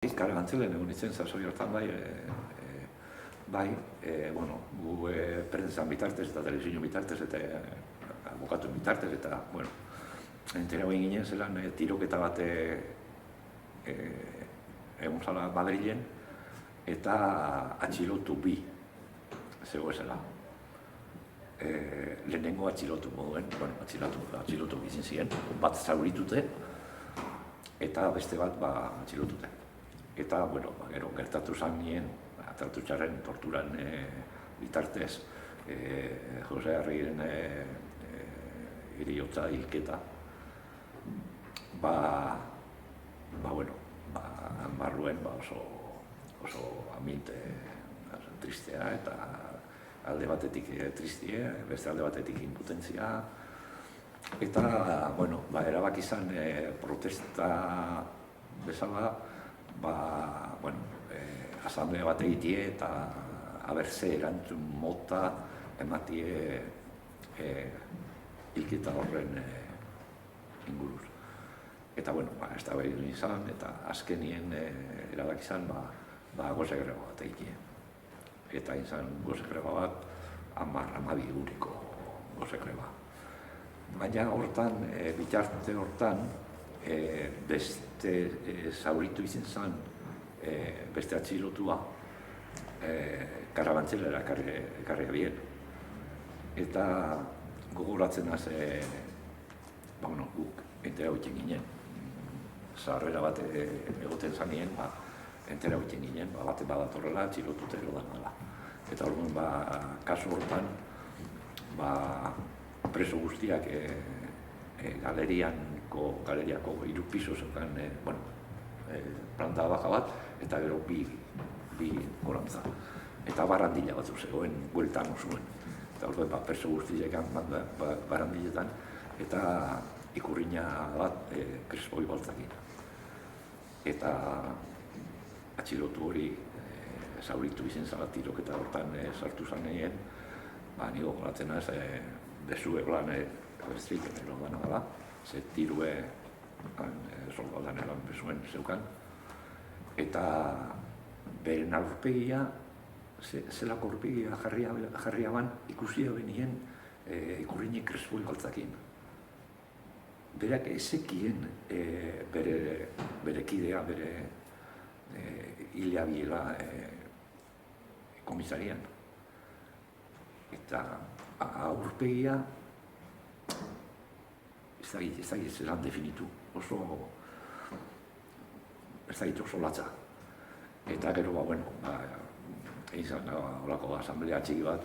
Karabantzelen egon nintzen, sasoi hortan gu prentzan bitartez eta telebizio bitartez eta abokatu bitartez eta, entera egin ginen zelan tiroketa bat egon zala Madrilen eta atxilotu bi zegoezela. Lehenengo atxilotu moduen, atxilotu bizin ziren, bat zauritute eta beste bat atxilotute. Eta, gero, gertatu zan nien, tratu txarren torturan bitartez, Jose Arregiren heriotza hilketa, barruen oso ambiente tristea eta alde batetik tristea, beste alde batetik impotentzia. Eta, erabaki izan protesta bezala, asamblea bat egitie eta abertze erantzun mota ematie hilketa horren inguruz. Eta, ez da behar izan, eta azkenien erabaki izan, goze greba bat egitie. Eta izan goze greba bat, 10-12 euriko goze greba. Baina hortan, bitarte hortan, beste zauritu izan zen, beste atxilotua, Karabantzelera ekarri abien. Eta gogoratzen az, guk entera hoiten ginen. Zaharrera bat egoten zanien, entera hoiten ginen, baten badatorrela, atxilotute erodan gala. Eta orduan, kasu hortan, preso guztiak galeriako 3 piso zeukan planta baja bat, eta gero bi gorantza. Eta barrandila batzu zegoen, bueltan osuen. Eta orduan, preso guztiak barrandiletan, eta ikurriña bat krespoi baltzakin. Eta atxilotu hori zauritu izen zala tiroketa hortan sartu zaneien, nigo goratzen az, bezue golan bertzik erodan gala, ze tirue soldadan erodan bezuen zeukan. Eta beren aurpegia, zelako aurpegia jarriaban ikusia benien ikurriñek krespoi baltzakin. Berak ezekien bere kidea, bere hila biela komisarian. Eta aurpegia ez dakit zelan definitu, ez dakit oso latza. Eta gero, egin zan horako asamblea txiki bat,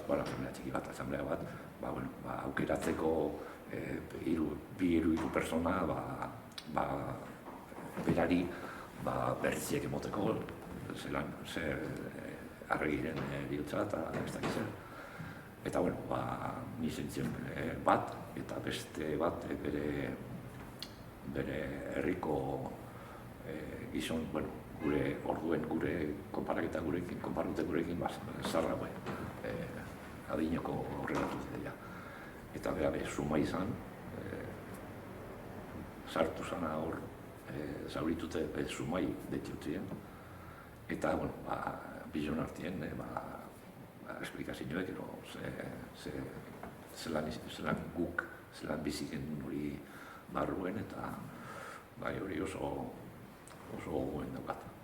aukeratzeko bi hiru persona berari bertziek emoteko, zelan Arregiren bihotza eta ez dakit zer. Eta, ni zentzen bat, eta beste bat bere herriko gizon, gure orduen, gure konparaketa gurekin, zarra adineko horrelatu zidea. Eta bera, suma izan, sartu zana hor, zauritute sumai detiutzien. Eta, bizon artien, esplikazioek, zelan guk, zelan biziken hori barruen, eta hori oso gogoen daukat.